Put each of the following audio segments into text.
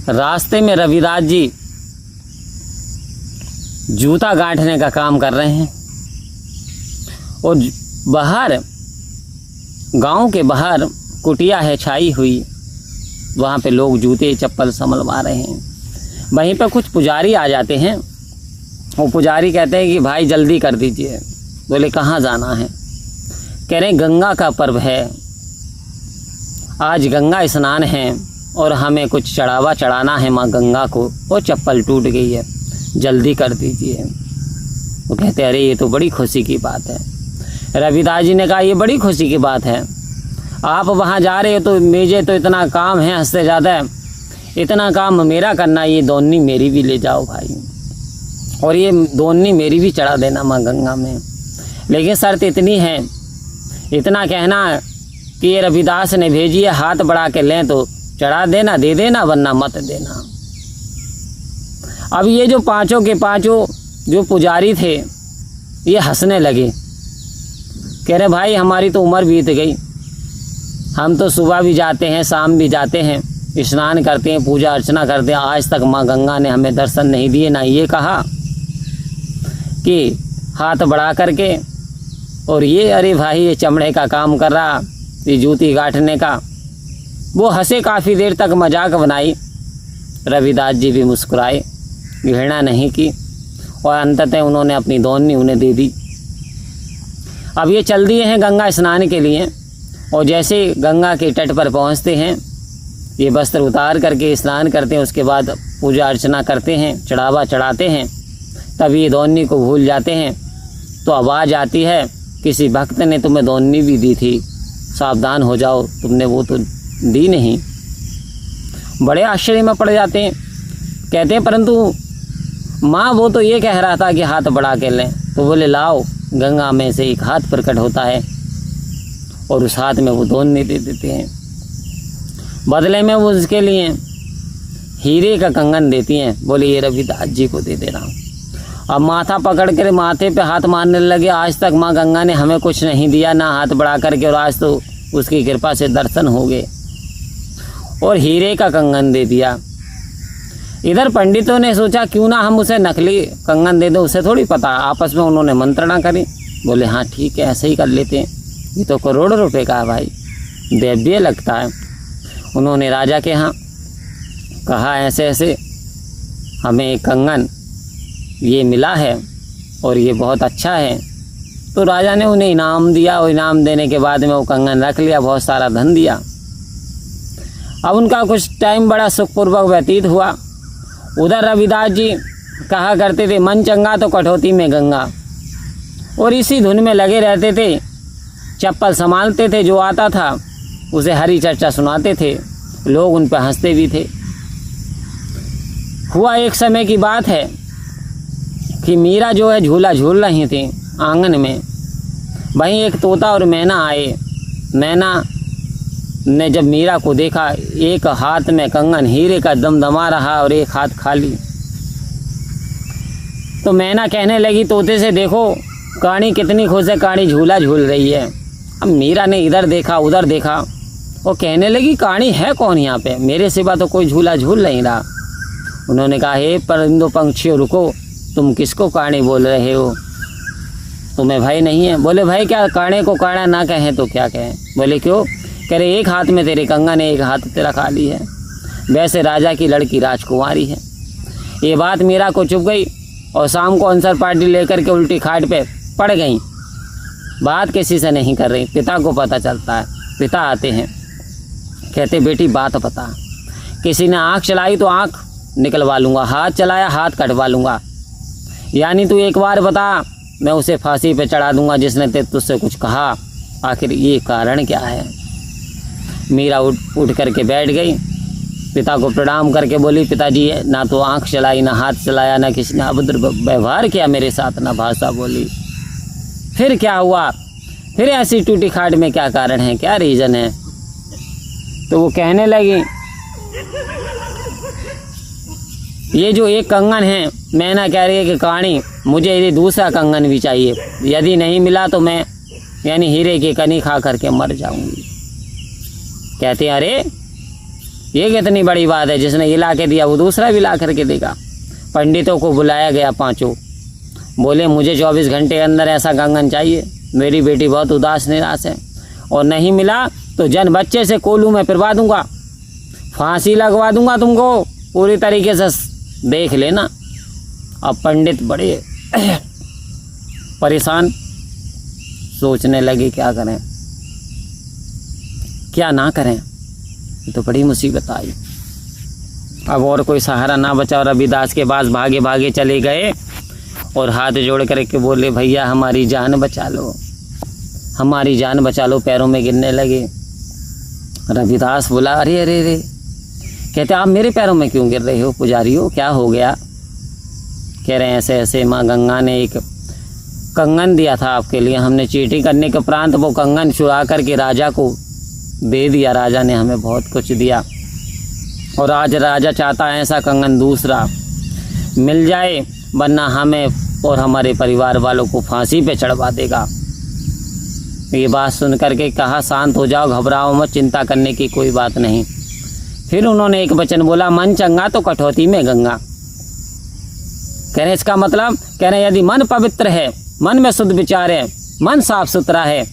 रास्ते में रविदास जी जूता गांठने का काम कर रहे हैं और बाहर, गांव के बाहर कुटिया है छाई हुई, वहाँ पे लोग जूते चप्पल संभलवा रहे हैं। वहीं पे कुछ पुजारी आ जाते हैं। वो पुजारी कहते हैं कि भाई जल्दी कर दीजिए। बोले कहाँ जाना है? कह रहे गंगा का पर्व है, आज गंगा स्नान है और हमें कुछ चढ़ावा चढ़ाना है माँ गंगा को, वो चप्पल टूट गई है, जल्दी कर दीजिए। वो कहते अरे ये तो बड़ी खुशी की बात है। रविदास जी ने कहा ये बड़ी खुशी की बात है, आप वहाँ जा रहे हो तो मुझे तो इतना काम है, हद से ज़्यादा इतना काम मेरा करना, ये दोन्नी मेरी भी ले जाओ भाई, और ये दोन्नी मेरी भी चढ़ा देना माँ गंगा में। लेकिन शर्त इतनी है, इतना कहना कि ये रविदास ने भेजी है, हाथ बढ़ा के लें तो चढ़ा देना, दे देना, वरना मत देना। अब ये जो पांचों के पांचों जो पुजारी थे ये हंसने लगे। कह रहे भाई हमारी तो उम्र बीत गई, हम तो सुबह भी जाते हैं, शाम भी जाते हैं, स्नान करते हैं, पूजा अर्चना करते हैं, आज तक माँ गंगा ने हमें दर्शन नहीं दिए, ना ये कहा कि हाथ बढ़ा करके, और ये अरे भाई ये चमड़े का काम कर रहा, ये जूती गांठने का। वो हंसे, काफ़ी देर तक मजाक बनाई। रविदास जी भी मुस्कुराए, घृणा नहीं की, और अंततः उन्होंने अपनी दोन्नी उन्हें दे दी। अब ये चल दिए हैं गंगा स्नान के लिए, और जैसे गंगा के तट पर पहुंचते हैं, ये वस्त्र उतार करके स्नान करते हैं, उसके बाद पूजा अर्चना करते हैं, चढ़ावा चढ़ाते हैं, तब ये दोन्नी को भूल जाते हैं। तो आवाज़ आती है किसी भक्त ने तुम्हें दोन्नी भी दी थी, सावधान हो जाओ, तुमने वो तो दी नहीं। बड़े आश्चर्य में पड़ जाते हैं। कहते हैं परंतु माँ वो तो ये कह रहा था कि हाथ बढ़ा के लें। तो बोले लाओ, गंगा में से एक हाथ प्रकट होता है और उस हाथ में वो दोन्नी दे देते हैं। बदले में वो उसके लिए हीरे का कंगन देती हैं। बोले ये रविदास जी को दे दे रहा हूँ। अब माथा पकड़ कर माथे पे हाथ मारने लगे, आज तक माँ गंगा ने हमें कुछ नहीं दिया, ना हाथ बढ़ा करके, और आज तो उसकी कृपा से दर्शन हो गए, और हीरे का कंगन दे दिया। इधर पंडितों ने सोचा क्यों ना हम उसे नकली कंगन दे दो, उसे थोड़ी पता। आपस में उन्होंने मंत्रणा करी। बोले हाँ ठीक है, ऐसे ही कर लेते हैं, ये तो करोड़ों रुपए का है भाई, दैव्य लगता है। उन्होंने राजा के यहाँ कहा ऐसे ऐसे हमें एक कंगन ये मिला है और ये बहुत अच्छा है। तो राजा ने उन्हें इनाम दिया, और इनाम देने के बाद में वो कंगन रख लिया, बहुत सारा धन दिया। अब उनका कुछ टाइम बड़ा सुखपूर्वक व्यतीत हुआ। उधर रविदास जी कहा करते थे मन चंगा तो कठौती में गंगा, और इसी धुन में लगे रहते थे। चप्पल संभालते थे, जो आता था उसे हरी चर्चा सुनाते थे, लोग उन पर हंसते भी थे। हुआ एक समय की बात है कि मीरा जो है झूला झूल रही थी आंगन में, वहीं एक तोता और मैना आए। मैना ने जब मीरा को देखा, एक हाथ में कंगन हीरे का दमदमा रहा और एक हाथ खाली, तो मैना कहने लगी तोते से देखो कानी कितनी खुश है, कानी झूला झूल रही है। अब मीरा ने इधर देखा उधर देखा, वो कहने लगी कानी है कौन यहाँ पे, मेरे सिवा तो कोई झूला झूल नहीं रहा। उन्होंने कहा हे परिंदों पंछियों रुको, तुम किसको काणी बोल रहे हो, तुम्हें भय नहीं है? बोले भाई क्या काणे को काणा ना कहें तो क्या कहें? बोले क्यों? कह रहे एक हाथ में तेरे कंगन है, एक हाथ तेरा खाली है, वैसे राजा की लड़की राजकुमारी है। ये बात मीरा को चुभ गई, और शाम को आंसर पार्टी लेकर के उल्टी खाट पे पड़ गई। बात किसी से नहीं कर रही, पिता को पता चलता है। पिता आते हैं, कहते बेटी बात बता, किसी ने आँख चलाई तो आँख निकलवा लूँगा, हाथ चलाया हाथ कटवा लूँगा, यानी तू एक बार बता, मैं उसे फांसी पे चढ़ा दूँगा जिसने तुझसे कुछ कहा, आखिर ये कारण क्या है? मीरा उठ करके बैठ गई, पिता को प्रणाम करके बोली पिताजी ना तो आँख चलाई, ना हाथ चलाया, ना किसी ने अभद्र व्यवहार किया मेरे साथ, ना भाषा बोली। फिर क्या हुआ? फिर ऐसी टूटी खाट में क्या कारण है, क्या रीज़न है? तो वो कहने लगी ये जो एक कंगन है, मैना कह रही है कि काणी मुझे ये दूसरा कंगन भी चाहिए, यदि नहीं मिला तो मैं यानी हीरे की कनी खा करके मर जाऊंगी। कहते हैं अरे ये कितनी बड़ी बात है, जिसने ये ला के दिया वो दूसरा भी ला करके देगा। पंडितों को बुलाया गया पांचों, बोले मुझे 24 घंटे के अंदर ऐसा कंगन चाहिए, मेरी बेटी बहुत उदास निराश है, और नहीं मिला तो जन बच्चे से कोलू में पिरवा दूंगा, फांसी लगवा दूंगा तुमको, पूरी तरीके से देख लेना। अब पंडित बड़े परेशान, सोचने लगे क्या करें क्या ना करें, ये तो बड़ी मुसीबत आई। अब और कोई सहारा ना बचा, रविदास के पास भागे भागे चले गए और हाथ जोड़ करके बोले भैया हमारी जान बचा लो, हमारी जान बचा लो, पैरों में गिरने लगे। रविदास बोला अरे अरे अरे, कहते आप मेरे पैरों में क्यों गिर रहे हो पुजारी हो, क्या हो गया? कह रहे हैं ऐसे ऐसे माँ गंगा ने एक कंगन दिया था आपके लिए, हमने चीटिंग करने के उपरांत वो कंगन चुरा करके राजा को दे दिया, राजा ने हमें बहुत कुछ दिया, और आज राजा चाहता है ऐसा कंगन दूसरा मिल जाए, वरना हमें और हमारे परिवार वालों को फांसी पे चढ़वा देगा। ये बात सुन करके कहा शांत हो जाओ, घबराओ मत, चिंता करने की कोई बात नहीं। फिर उन्होंने एक वचन बोला, मन चंगा तो कठौती में गंगा। कह रहे इसका मतलब, कह रहे यदि मन पवित्र है, मन में शुद्ध विचार है, मन साफ सुथरा है,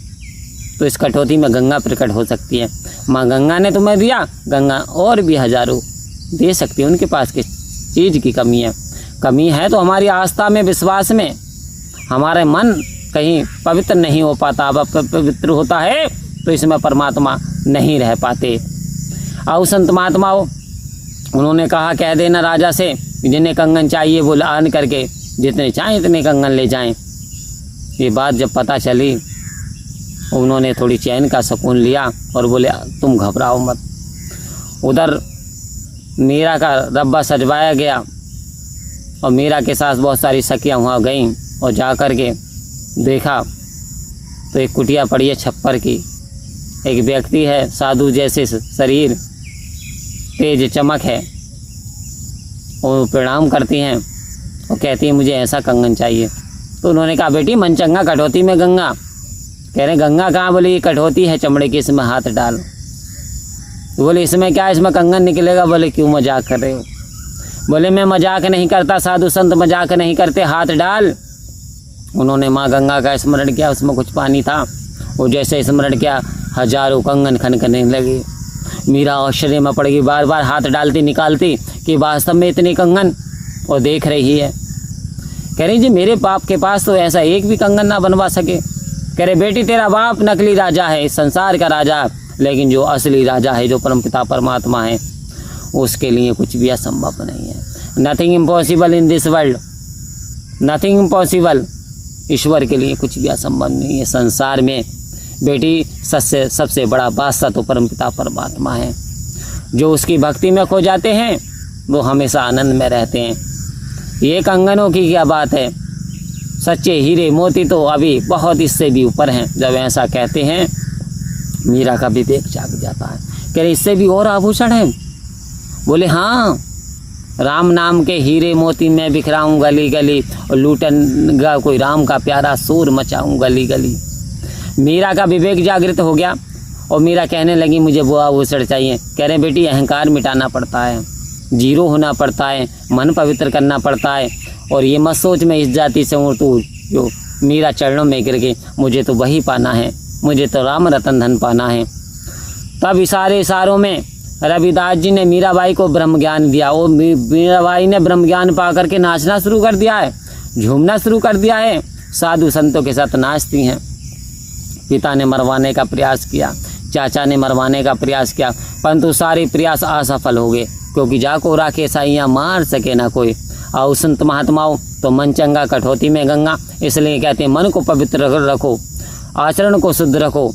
तो इस कठौती में गंगा प्रकट हो सकती है। माँ गंगा ने तुम्हें दिया, गंगा और भी हजारों दे सकती है, उनके पास किस चीज़ की कमी है? कमी है तो हमारी आस्था में, विश्वास में। हमारे मन कहीं पवित्र नहीं हो पाता, अब पवित्र होता है तो इसमें परमात्मा नहीं रह पाते। आओ संत महात्माओं, उन्होंने कहा कह देना राजा से जिन्हें कंगन चाहिए वो आन करके जितने चाहें इतने कंगन ले जाएं। ये बात जब पता चली, उन्होंने थोड़ी चैन का सुकून लिया और बोले तुम घबराओ मत। उधर मीरा का रब्बा सजवाया गया और मीरा के साथ बहुत सारी सखियाँ वहाँ गईं और जा कर के देखा तो एक कुटिया पड़ी है छप्पर की, एक व्यक्ति है साधु जैसे शरीर, तेज चमक है, और प्रणाम करती हैं और कहती हैं मुझे ऐसा कंगन चाहिए। तो उन्होंने कहा बेटी मन चंगा कठौती में गंगा। कह रहे गंगा कहाँ? बोले ये कठौती है चमड़े की, इसमें हाथ डाल। तो बोले इसमें क्या, इसमें कंगन निकलेगा? बोले क्यों मजाक कर रहे हो? बोले मैं मजाक नहीं करता, साधु संत मजाक नहीं करते, हाथ डाल। उन्होंने माँ गंगा का स्मरण किया, उसमें कुछ पानी था, वो जैसे स्मरण किया हजारों कंगन खनखने लगे। मीरा आश्चर्य में पड़ गई, बार बार हाथ डालती निकालती कि वास्तव में इतनी कंगन, और देख रही है। कह रही जी मेरे बाप के पास तो ऐसा एक भी कंगन ना बनवा सके। कह रहे बेटी तेरा बाप नकली राजा है, इस संसार का राजा, लेकिन जो असली राजा है, जो परमपिता परमात्मा है, उसके लिए कुछ भी असंभव नहीं है। Nothing impossible in this world, nothing impossible. ईश्वर के लिए कुछ भी असंभव नहीं है संसार में। बेटी सबसे बड़ा बादशाह तो परमपिता परमात्मा है। जो उसकी भक्ति में खो जाते हैं वो हमेशा आनंद में रहते हैं। ये कंगनों की क्या बात है, सच्चे हीरे मोती तो अभी बहुत इससे भी ऊपर हैं। जब ऐसा कहते हैं मीरा का विवेक जाग जाता है। कह रहे इससे भी और आभूषण है? बोले हाँ, राम नाम के हीरे मोती मैं बिखराऊं गली गली, और लूटनगा कोई राम का प्यारा शोर मचाऊं गली गली। मीरा का विवेक जागृत हो गया और मीरा कहने लगी मुझे वो आभूषण चाहिए। कह रहे बेटी अहंकार मिटाना पड़ता है, जीरो होना पड़ता है, मन पवित्र करना पड़ता है, और ये मत सोच मैं इस जाति से हूँ तो जो मीरा चरणों में गिर गई, मुझे तो वही पाना है, मुझे तो राम रतन धन पाना है। तब इशारों में रविदास जी ने मीराबाई को ब्रह्म ज्ञान दिया। वो मीराबाई ने ब्रह्म ज्ञान पा करके नाचना शुरू कर दिया है, झूमना शुरू कर दिया है, साधु संतों के साथ नाचती हैं। पिता ने मरवाने का प्रयास किया, चाचा ने मरवाने का प्रयास किया, परंतु सारे प्रयास असफल हो गए, क्योंकि जाको राखे साइयाँ मार सके ना कोई। और संत महात्माओं तो मन चंगा कठौती में गंगा, इसलिए कहते हैं मन को पवित्र रखो, आचरण को शुद्ध रखो,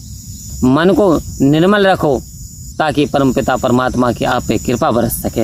मन को निर्मल रखो, ताकि परमपिता परमात्मा की आप पे कृपा बरस सके।